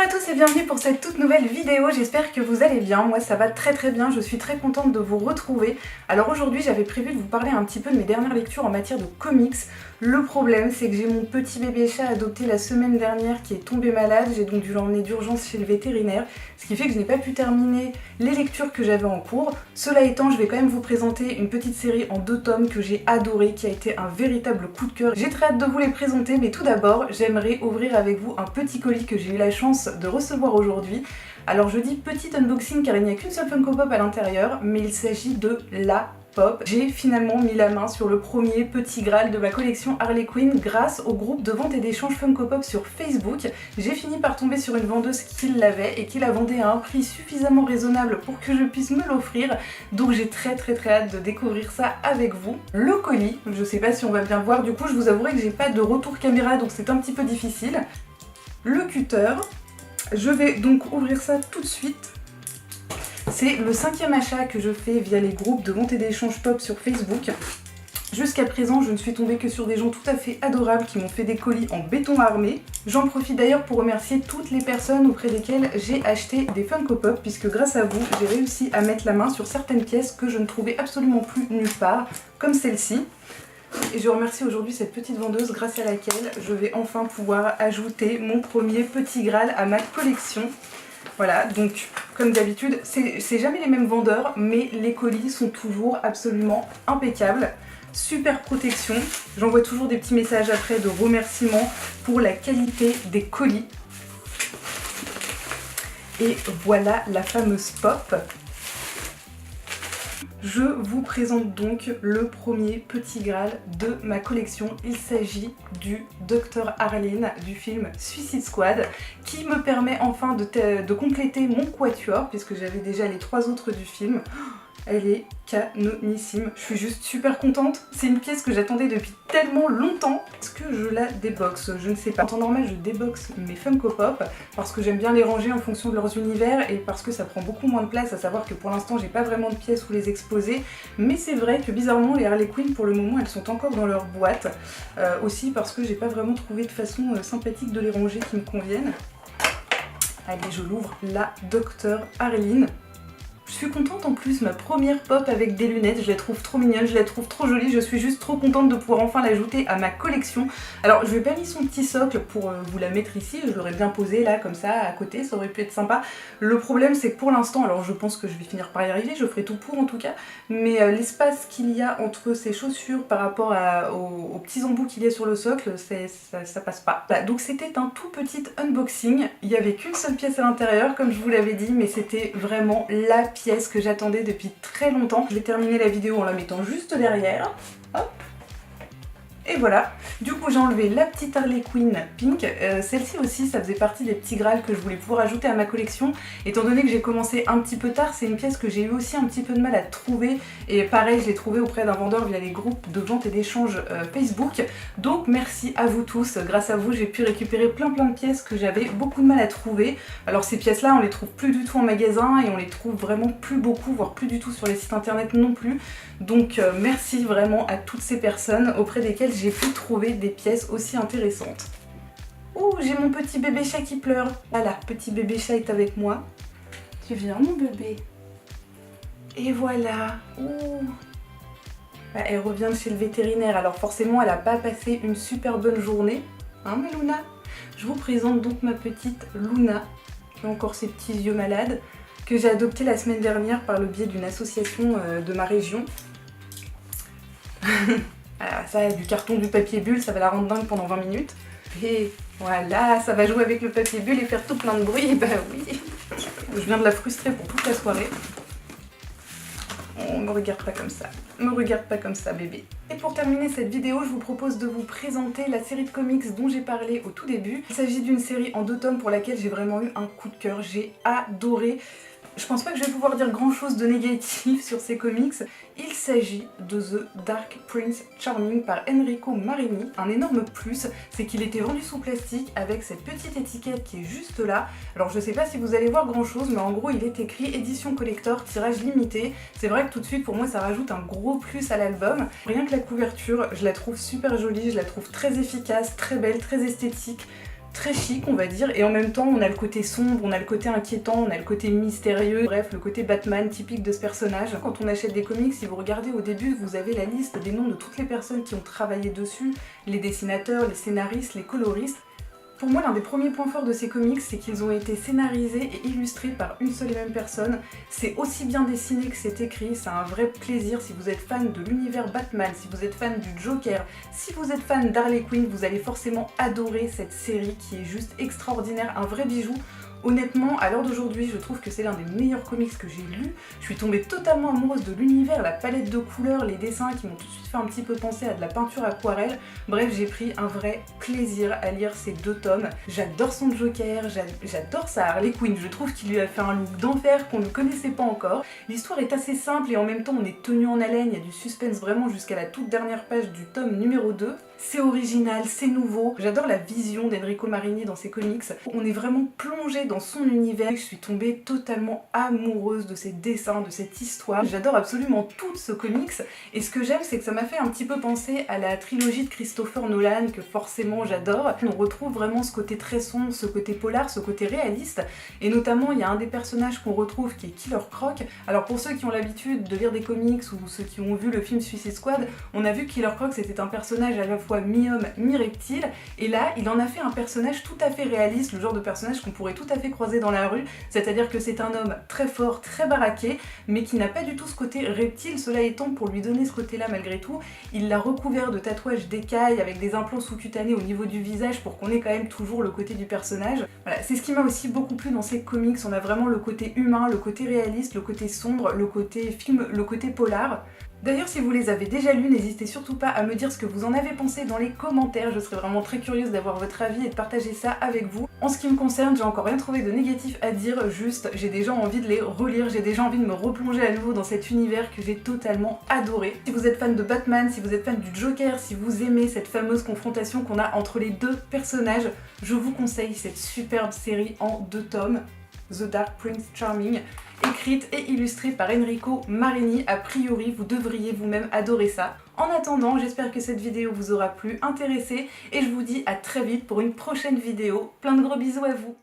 à tous et bienvenue pour cette toute nouvelle vidéo, j'espère que vous allez bien, moi ça va très bien, je suis très contente de vous retrouver. Alors aujourd'hui j'avais prévu de vous parler un petit peu de mes dernières lectures en matière de comics. Le problème c'est que j'ai mon petit bébé chat adopté la semaine dernière qui est tombé malade, j'ai donc dû l'emmener d'urgence chez le vétérinaire, ce qui fait que je n'ai pas pu terminer les lectures que j'avais en cours. Cela étant, je vais quand même vous présenter une petite série en 2 tomes que j'ai adorée, qui a été un véritable coup de cœur. J'ai très hâte de vous les présenter, mais tout d'abord j'aimerais ouvrir avec vous un petit colis que j'ai eu la chance de recevoir aujourd'hui. Alors je dis petit unboxing car il n'y a qu'une seule Funko Pop à l'intérieur, mais il s'agit de la Pop. J'ai finalement mis la main sur le premier petit Graal de ma collection Harley Quinn grâce au groupe de vente et d'échange Funko Pop sur Facebook. J'ai fini par tomber sur une vendeuse qui l'avait et qui la vendait à un prix suffisamment raisonnable pour que je puisse me l'offrir. Donc j'ai très hâte de découvrir ça avec vous. Le colis, je sais pas si on va bien voir, du coup je vous avouerai que j'ai pas de retour caméra donc c'est un petit peu difficile. Le cutter, je vais donc ouvrir ça tout de suite. C'est le 5e achat que je fais via les groupes de vente et d'échange Pop sur Facebook. Jusqu'à présent, je ne suis tombée que sur des gens tout à fait adorables qui m'ont fait des colis en béton armé. J'en profite d'ailleurs pour remercier toutes les personnes auprès desquelles j'ai acheté des Funko Pop, puisque grâce à vous, j'ai réussi à mettre la main sur certaines pièces que je ne trouvais absolument plus nulle part, comme celle-ci. Et je remercie aujourd'hui cette petite vendeuse grâce à laquelle je vais enfin pouvoir ajouter mon premier petit Graal à ma collection. Voilà, donc comme d'habitude, c'est jamais les mêmes vendeurs, mais les colis sont toujours absolument impeccables. Super protection, j'envoie toujours des petits messages après de remerciements pour la qualité des colis. Et voilà la fameuse Pop. Je vous présente donc le premier petit Graal de ma collection. Il s'agit du Dr Arlene du film Suicide Squad qui me permet enfin de compléter mon quatuor puisque j'avais déjà les 3 autres du film. Elle est canonissime, je suis juste super contente. C'est une pièce que j'attendais depuis tellement longtemps. Est-ce que je la déboxe? Je ne sais pas. En temps normal, je déboxe mes Funko Pop parce que j'aime bien les ranger en fonction de leurs univers et parce que ça prend beaucoup moins de place, à savoir que pour l'instant, j'ai pas vraiment de pièces où les exposer. Mais c'est vrai que bizarrement, les Harley Quinn, pour le moment, elles sont encore dans leur boîte. Aussi parce que j'ai pas vraiment trouvé de façon sympathique de les ranger qui me conviennent. Allez, je l'ouvre, la Dr Arlene. Je suis contente en plus, ma première Pop avec des lunettes, je la trouve trop mignonne, je la trouve trop jolie, je suis juste trop contente de pouvoir enfin l'ajouter à ma collection. Alors je lui ai pas mis son petit socle pour vous la mettre ici, je l'aurais bien posé là comme ça à côté, ça aurait pu être sympa. Le problème c'est que pour l'instant, alors je pense que je vais finir par y arriver, je ferai tout pour en tout cas, mais l'espace qu'il y a entre ses chaussures par rapport aux petits embouts qu'il y a sur le socle, ça passe pas. Voilà, donc c'était un tout petit unboxing, il n'y avait qu'une seule pièce à l'intérieur comme je vous l'avais dit, mais c'était vraiment la pièce que j'attendais depuis très longtemps. Je vais terminer la vidéo en la mettant juste derrière. Hop. Et voilà, du coup j'ai enlevé la petite Harley Quinn pink, celle-ci aussi ça faisait partie des petits Graals que je voulais pouvoir ajouter à ma collection, étant donné que j'ai commencé un petit peu tard, c'est une pièce que j'ai eu aussi un petit peu de mal à trouver, et pareil je l'ai trouvée auprès d'un vendeur via les groupes de vente et d'échange Facebook, donc merci à vous tous, grâce à vous j'ai pu récupérer plein de pièces que j'avais beaucoup de mal à trouver. Alors ces pièces là on les trouve plus du tout en magasin et on les trouve vraiment plus beaucoup, voire plus du tout sur les sites internet non plus, donc merci vraiment à toutes ces personnes auprès desquelles j'ai pu trouver des pièces aussi intéressantes. Ouh, j'ai mon petit bébé chat qui pleure. Voilà, petit bébé chat est avec moi. Tu viens mon bébé? Et voilà. Ouh. Bah, elle revient de chez le vétérinaire, alors forcément elle n'a pas passé une super bonne journée. Hein ma Luna? Je vous présente donc ma petite Luna, qui a encore ses petits yeux malades, que j'ai adoptée la semaine dernière par le biais d'une association de ma région. Alors ça, du carton, du papier bulle, ça va la rendre dingue pendant 20 minutes. Et voilà, ça va jouer avec le papier bulle et faire tout plein de bruit, bah oui. Je viens de la frustrer pour toute la soirée. Oh, me regarde pas comme ça. Me regarde pas comme ça, bébé. Et pour terminer cette vidéo, je vous propose de vous présenter la série de comics dont j'ai parlé au tout début. Il s'agit d'une série en 2 tomes pour laquelle j'ai vraiment eu un coup de cœur. J'ai adoré. Je pense pas que je vais pouvoir dire grand chose de négatif sur ces comics. Il s'agit de The Dark Prince Charming par Enrico Marini. Un énorme plus, c'est qu'il était vendu sous plastique avec cette petite étiquette qui est juste là. Alors je sais pas si vous allez voir grand chose, mais en gros il est écrit édition collector, tirage limité. C'est vrai que tout de suite pour moi ça rajoute un gros plus à l'album. Rien que la couverture, je la trouve super jolie, je la trouve très efficace, très belle, très esthétique. très chic on va dire, et en même temps on a le côté sombre, on a le côté inquiétant, on a le côté mystérieux, bref le côté Batman typique de ce personnage. Quand on achète des comics, si vous regardez au début, vous avez la liste des noms de toutes les personnes qui ont travaillé dessus, les dessinateurs, les scénaristes, les coloristes. Pour moi, l'un des premiers points forts de ces comics, c'est qu'ils ont été scénarisés et illustrés par une seule et même personne. C'est aussi bien dessiné que c'est écrit, c'est un vrai plaisir. Si vous êtes fan de l'univers Batman, si vous êtes fan du Joker, si vous êtes fan d'Harley Quinn, vous allez forcément adorer cette série qui est juste extraordinaire, un vrai bijou. Honnêtement, à l'heure d'aujourd'hui, je trouve que c'est l'un des meilleurs comics que j'ai lus. Je suis tombée totalement amoureuse de l'univers, la palette de couleurs, les dessins qui m'ont tout de suite fait un petit peu penser à de la peinture aquarelle. Bref, j'ai pris un vrai plaisir à lire ces 2 tomes. J'adore son Joker, j'adore sa Harley Quinn. Je trouve qu'il lui a fait un look d'enfer qu'on ne connaissait pas encore. L'histoire est assez simple et en même temps on est tenu en haleine, il y a du suspense vraiment jusqu'à la toute dernière page du tome numéro 2. C'est original, c'est nouveau. J'adore la vision d'Enrico Marini dans ses comics. On est vraiment plongé dans son univers. Je suis tombée totalement amoureuse de ses dessins, de cette histoire. J'adore absolument tout ce comics. Et ce que j'aime, c'est que ça m'a fait un petit peu penser à la trilogie de Christopher Nolan, que forcément j'adore. On retrouve vraiment ce côté très sombre, ce côté polar, ce côté réaliste. Et notamment, il y a un des personnages qu'on retrouve qui est Killer Croc. Alors pour ceux qui ont l'habitude de lire des comics ou ceux qui ont vu le film Suicide Squad, on a vu que Killer Croc c'était un personnage à la fois mi-homme, mi-reptile, et là il en a fait un personnage tout à fait réaliste, le genre de personnage qu'on pourrait tout à fait croiser dans la rue, c'est-à-dire que c'est un homme très fort, très baraqué, mais qui n'a pas du tout ce côté reptile. Cela étant, pour lui donner ce côté-là malgré tout, il l'a recouvert de tatouages d'écailles avec des implants sous-cutanés au niveau du visage pour qu'on ait quand même toujours le côté du personnage. Voilà, c'est ce qui m'a aussi beaucoup plu dans ces comics, on a vraiment le côté humain, le côté réaliste, le côté sombre, le côté film, le côté polar. D'ailleurs, si vous les avez déjà lus, n'hésitez surtout pas à me dire ce que vous en avez pensé dans les commentaires, je serais vraiment très curieuse d'avoir votre avis et de partager ça avec vous. En ce qui me concerne, j'ai encore rien trouvé de négatif à dire, juste j'ai déjà envie de les relire, j'ai déjà envie de me replonger à nouveau dans cet univers que j'ai totalement adoré. Si vous êtes fan de Batman, si vous êtes fan du Joker, si vous aimez cette fameuse confrontation qu'on a entre les 2 personnages, je vous conseille cette superbe série en 2 tomes, The Dark Prince Charming, écrite et illustrée par Enrico Marini. A priori, vous devriez vous-même adorer ça. En attendant, j'espère que cette vidéo vous aura plu, intéressé, et je vous dis à très vite pour une prochaine vidéo. Plein de gros bisous à vous!